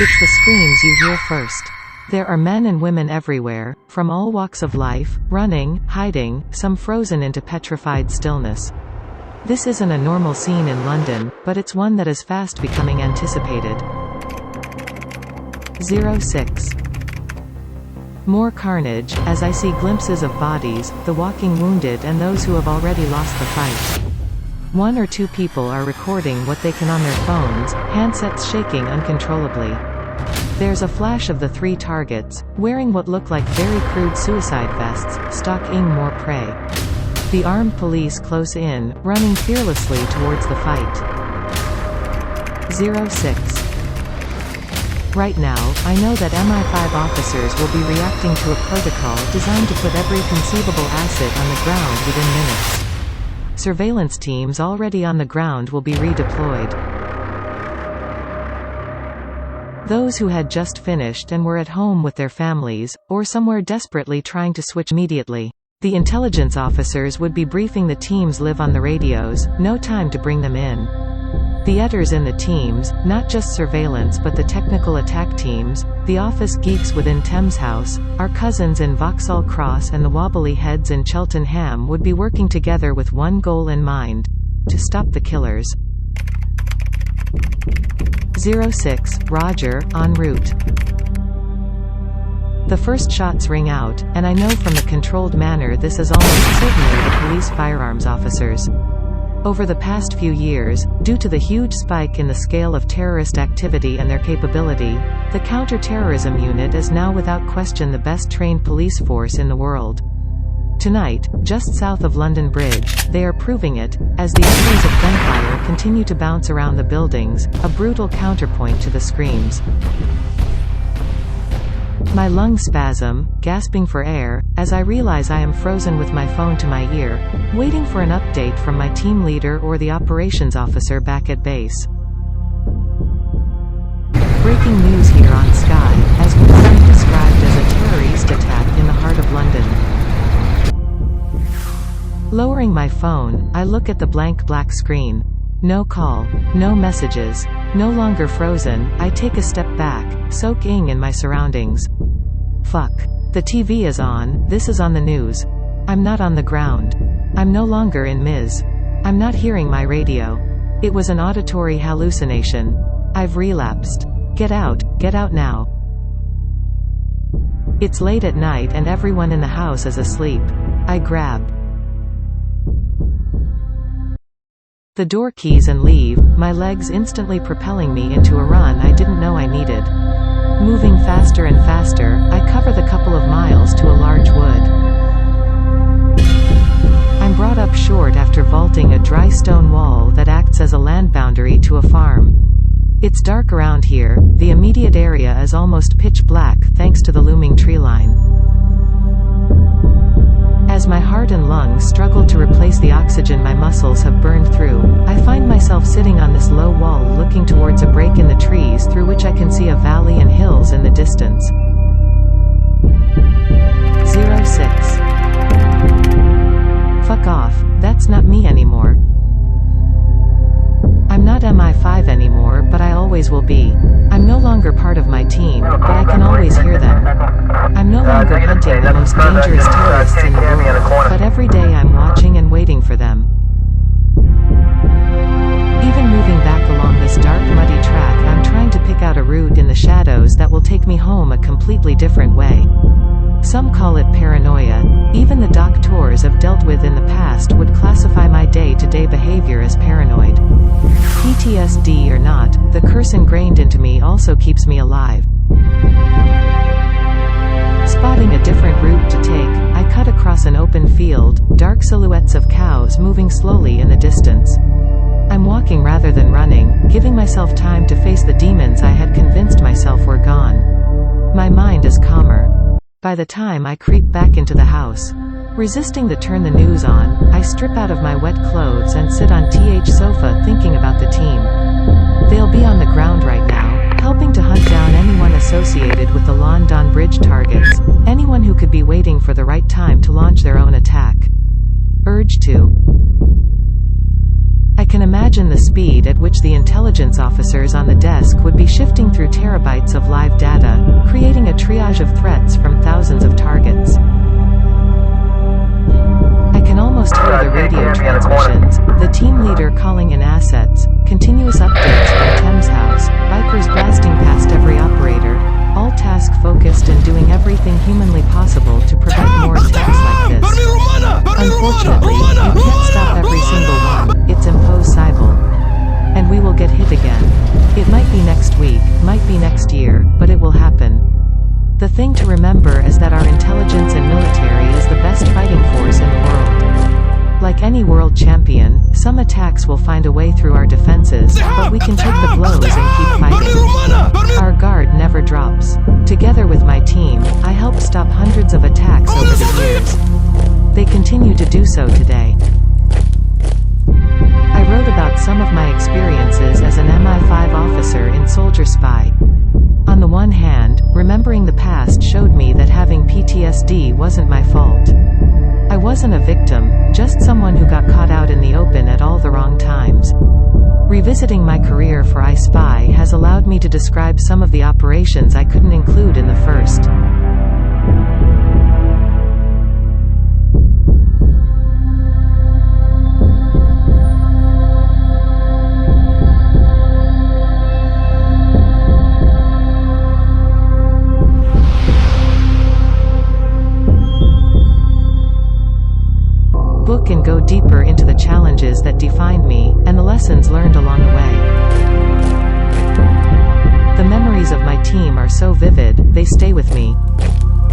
It's the screams you hear first. There are men and women everywhere, from all walks of life, running, hiding, some frozen into petrified stillness. This isn't a normal scene in London, but it's one that is fast becoming anticipated. 06. More carnage, as I see glimpses of bodies, the walking wounded and those who have already lost the fight. One or two people are recording what they can on their phones, handsets shaking uncontrollably. There's a flash of the three targets, wearing what look like very crude suicide vests, stalking more prey. The armed police close in, running fearlessly towards the fight. 06. Right now, I know that MI5 officers will be reacting to a protocol designed to put every conceivable asset on the ground within minutes. Surveillance teams already on the ground will be redeployed. Those who had just finished and were at home with their families, or somewhere desperately trying to switch immediately. The intelligence officers would be briefing the teams live on the radios, no time to bring them in. The others in the teams, not just surveillance but the technical attack teams, the office geeks within Thames House, our cousins in Vauxhall Cross and the wobbly heads in Cheltenham would be working together with one goal in mind: to stop the killers. 06, Roger, en route. The first shots ring out, and I know from the controlled manner this is almost certainly the police firearms officers. Over the past few years, due to the huge spike in the scale of terrorist activity and their capability, the counter-terrorism unit is now without question the best trained police force in the world. Tonight, just south of London Bridge, they are proving it, as the echoes of gunfire continue to bounce around the buildings, a brutal counterpoint to the screams. My lungs spasm, gasping for air, as I realize I am frozen with my phone to my ear, waiting for an update from my team leader or the operations officer back at base. Breaking news here on Sky, as what some described as a terrorist attack in the heart of London. Lowering my phone, I look at the blank black screen. No call, no messages. No longer frozen, I take a step back, soaking in my surroundings. Fuck. The TV is on, this is on the news. I'm not on the ground. I'm no longer in Ms. I'm not hearing my radio. It was an auditory hallucination. I've relapsed. Get out now. It's late at night and everyone in the house is asleep. I grab the door keys and leave, my legs instantly propelling me into a run I didn't know I needed. Moving faster and faster, I cover the couple of miles to a large wood. I'm brought up short after vaulting a dry stone wall that acts as a land boundary to a farm. It's dark around here, the immediate area is almost pitch black thanks to the looming tree line. As my heart and lungs struggle to replace the oxygen my muscles have burned through, I find myself sitting on this low wall looking towards a break in the trees through which I can see a valley and hills in the distance. 06. Fuck off, that's not me anymore. I'm not MI5 anymore, but I always will be. I'm no longer part of my team, but I can always hear them. I'm no longer hunting the most dangerous terrorists in the world, but every day I'm watching and waiting for them. Even moving back along this dark, muddy track, I'm trying to pick out a route in the shadows that will take me home a completely different way. Some call it paranoia. Even the doctors I've dealt with in the past would classify my day-to-day behavior as paranoid. PTSD or not, the curse ingrained into me also keeps me alive. Spotting a different route to take, I cut across an open field, dark silhouettes of cows moving slowly in the distance. I'm walking rather than running, giving myself time to face the demons I had convinced myself were gone. My mind is calmer. By the time I creep back into the house, resisting the turn the news on, I strip out of my wet clothes and sit on TH sofa thinking about the team. They'll be on the ground right now, helping to hunt down anyone associated with the London Bridge targets, anyone who could be waiting for the right time to launch their own attack. Urge to. I can imagine the speed at which the intelligence officers on the desk would be shifting through terabytes of live data, creating a triage of threats from thousands of targets. I can almost hear the radio transmissions, the team leader calling in assets, continuous updates from Thames House, Vipers blasting past every operator, all task-focused and doing everything humanly possible to prevent more attacks like this. Unfortunately, you can't stop every single one, it's impossible. And we will get hit again. It might be next week, might be next year, but it will happen. The thing to remember is that our intelligence and military is the best fighting force in the world. Like any world champion, some attacks will find a way through our defenses, but we can take the blows and keep fighting. Our guard never drops. Together with my team, I helped stop hundreds of attacks over the years. They continue to do so today. I wrote about some of my experiences as an MI5 officer in Soldier Spy. On the one hand, remembering the past showed me that having PTSD wasn't my fault. I wasn't a victim, just someone who got caught out in the open at all the wrong times. Revisiting my career for I Spy has allowed me to describe some of the operations I couldn't include in the first. Book and go deeper into the challenges that defined me, and the lessons learned along the way. The memories of my team are so vivid, they stay with me.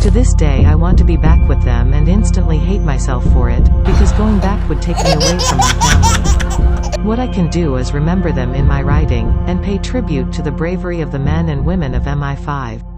To this day I want to be back with them and instantly hate myself for it, because going back would take me away from my family. What I can do is remember them in my writing, and pay tribute to the bravery of the men and women of MI5.